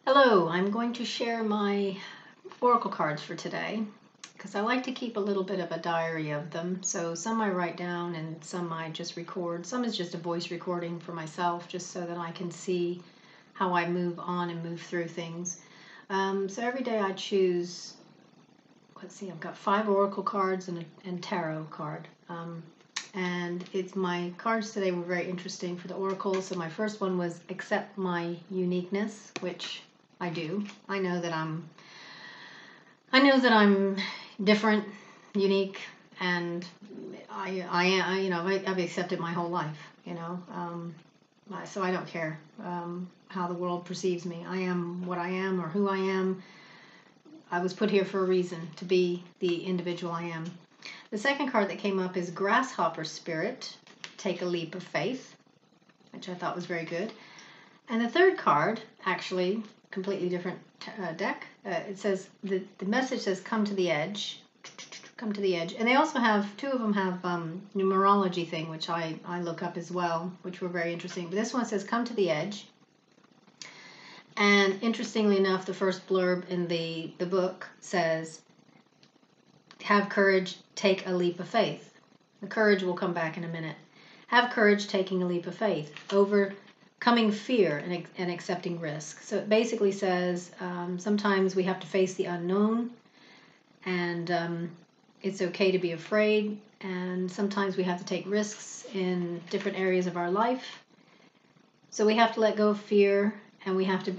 Hello, I'm going to share my oracle cards for today because I like to keep a little bit of a diary of them. So some I write down and some I just record. Some is just a voice recording for myself just so that I can see how I move on and move through things. So every day I choose, let's see, I've got 5 oracle cards and a tarot card. And my cards today were very interesting for the oracle. So my first one was accept my uniqueness, which I do. I know that I'm different, unique, and I've accepted my whole life. So I don't care how the world perceives me. I am what I am or who I am. I was put here for a reason, to be the individual I am. The second card that came up is Grasshopper Spirit, Take a Leap of Faith, which I thought was very good. And the third card, actually, completely different deck, it says, the message says, come to the edge. Come to the edge. And they also have, 2 of them have numerology thing, which I look up as well, which were very interesting. But this one says, come to the edge. And interestingly enough, the first blurb in the book says, have courage, take a leap of faith. The courage will come back in a minute. Have courage, taking a leap of faith. Overcoming fear and accepting risk. So it basically says sometimes we have to face the unknown, and it's okay to be afraid, and sometimes we have to take risks in different areas of our life. So we have to let go of fear, and we have to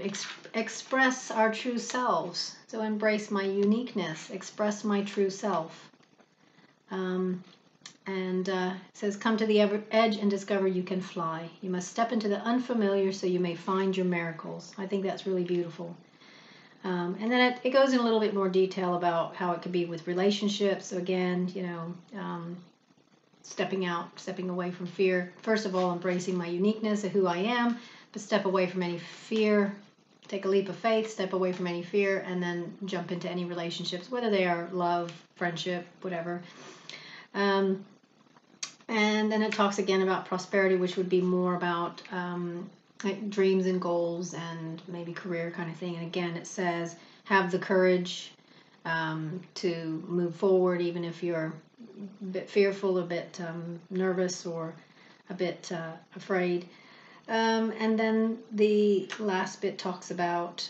express our true selves. So embrace my uniqueness, express my true self. It says, come to the edge and discover you can fly. You must step into the unfamiliar so you may find your miracles. I think that's really beautiful. And then it goes in a little bit more detail about how it could be with relationships. So again, stepping away from fear. First of all, embracing my uniqueness of who I am, but step away from any fear. Take a leap of faith, step away from any fear, and then jump into any relationships, whether they are love, friendship, whatever. And then it talks again about prosperity, which would be more about like dreams and goals and maybe career kind of thing. And again, it says, have the courage to move forward, even if you're a bit fearful, a bit nervous, or a bit afraid. And then the last bit talks about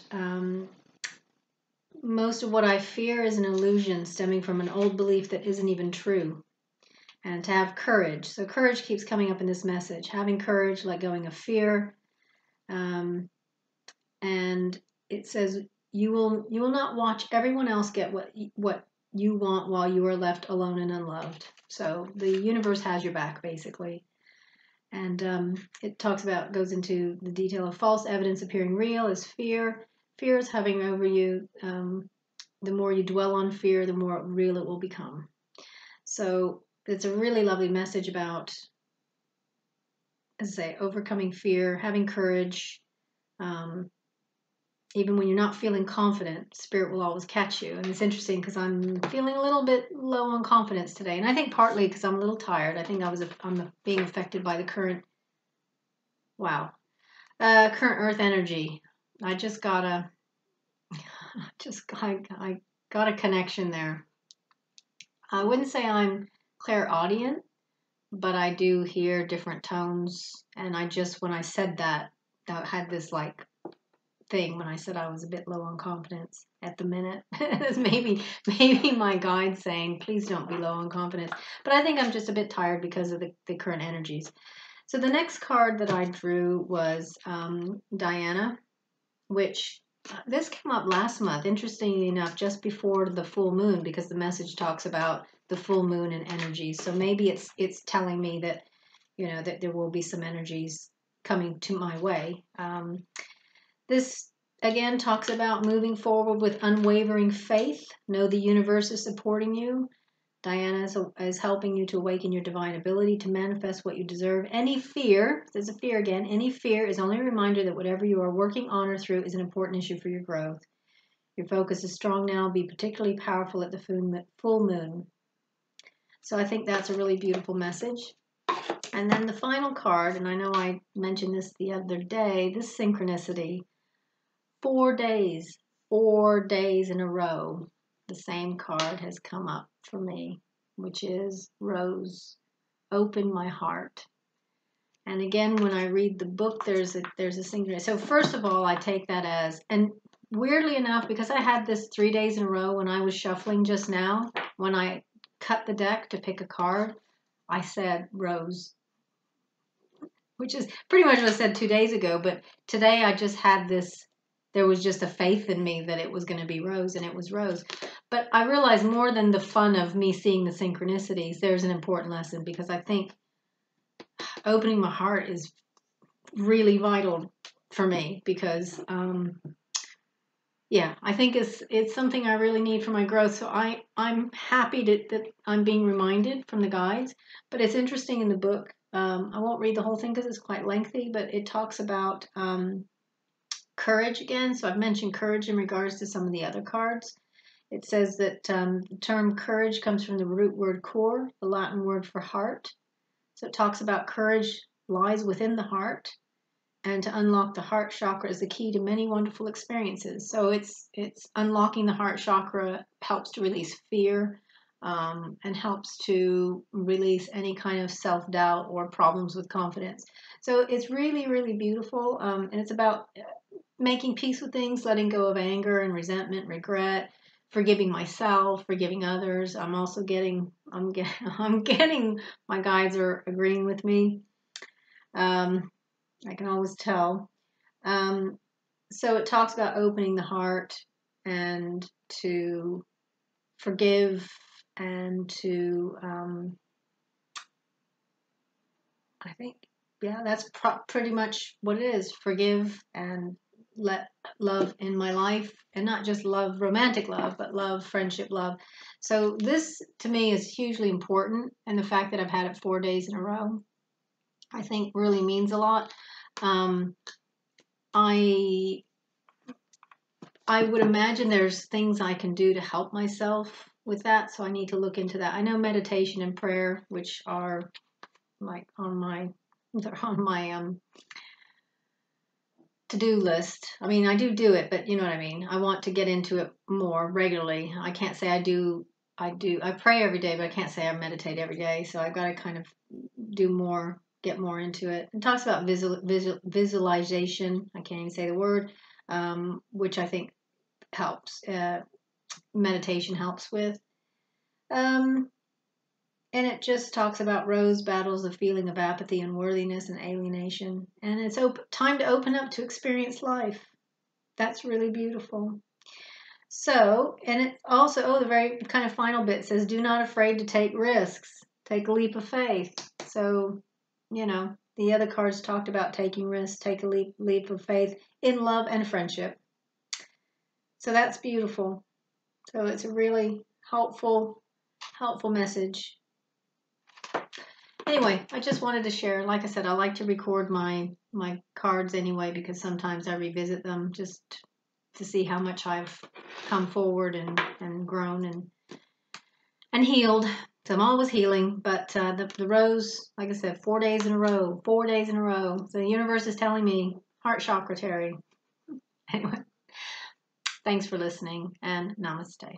most of what I fear is an illusion stemming from an old belief that isn't even true. And to have courage. So courage keeps coming up in this message. Having courage, let go of fear. And it says, you will not watch everyone else get what you want while you are left alone and unloved. So the universe has your back, basically. And it goes into the detail of false evidence appearing real is fear. Fear is hovering over you. The more you dwell on fear, the more real it will become. So it's a really lovely message about, as I say, overcoming fear, having courage. Even when you're not feeling confident, Spirit will always catch you. And it's interesting because I'm feeling a little bit low on confidence today. And I think partly because I'm a little tired. I think I'm being affected by the current Earth energy. I got a connection there. I wouldn't say I'm clairaudient, but I do hear different tones. And when I said that, I had this like thing when I said I was a bit low on confidence at the minute. It's maybe my guide saying, please don't be low on confidence. But I think I'm just a bit tired because of the current energies. So the next card that I drew was Diana, which this came up last month, interestingly enough, just before the full moon, because the message talks about the full moon and energies. So maybe it's telling me that, that there will be some energies coming to my way. This again talks about moving forward with unwavering faith. Know the universe is supporting you. Diana is helping you to awaken your divine ability to manifest what you deserve. Any fear, there's a fear again, any fear is only a reminder that whatever you are working on or through is an important issue for your growth. Your focus is strong now. Be particularly powerful at the full moon. So I think that's a really beautiful message. And then the final card, and I know I mentioned this the other day, this synchronicity. 4 days in a row, the same card has come up for me, which is Rose, open my heart. And again, when I read the book, there's a synchronicity. So first of all, I take that as, and weirdly enough, because I had this 3 days in a row when I was shuffling just now, when I cut the deck to pick a card, I said Rose, which is pretty much what I said 2 days ago. But today I just had this, there was just a faith in me that it was going to be Rose, and it was Rose. But I realized more than the fun of me seeing the synchronicities, there's an important lesson, because I think opening my heart is really vital for me, because yeah, I think it's something I really need for my growth. So I'm happy that I'm being reminded from the guides. But it's interesting in the book. I won't read the whole thing because it's quite lengthy, but it talks about courage again. So I've mentioned courage in regards to some of the other cards. It says that the term courage comes from the root word cor, the Latin word for heart. So it talks about courage lies within the heart, and to unlock the heart chakra is the key to many wonderful experiences. So it's unlocking the heart chakra helps to release fear, and helps to release any kind of self-doubt or problems with confidence. So it's really, really beautiful, and it's about making peace with things, letting go of anger and resentment, regret, forgiving myself, forgiving others. I'm getting, my guides are agreeing with me. I can always tell. So it talks about opening the heart and to forgive and to, I think, yeah, that's pretty much what it is. Forgive and let love in my life, and not just love, romantic love, but love, friendship love. So this to me is hugely important, and the fact that I've had it 4 days in a row, I think really means a lot. I would imagine there's things I can do to help myself with that, so I need to look into that. I know meditation and prayer, which are like they're on my to-do list. I mean, I do it, but you know what I mean. I want to get into it more regularly. I can't say I do. I pray every day, but I can't say I meditate every day. So I've got to kind of do more, get more into it. It talks about visualization. I can't even say the word, which I think helps. Meditation helps with. And it just talks about Rose battles the feeling of apathy, unworthiness, and alienation. And it's time to open up to experience life. That's really beautiful. So, and it also, the very kind of final bit says, do not afraid to take risks. Take a leap of faith. So, the other cards talked about taking risks, take a leap of faith in love and friendship. So that's beautiful. So it's a really helpful message. Anyway, I just wanted to share. Like I said, I like to record my cards anyway, because sometimes I revisit them just to see how much I've come forward and grown and healed. So I'm always healing, but the rose, like I said, 4 days in a row, 4 days in a row. So the universe is telling me, heart chakra, Terry. Anyway, thanks for listening, and namaste.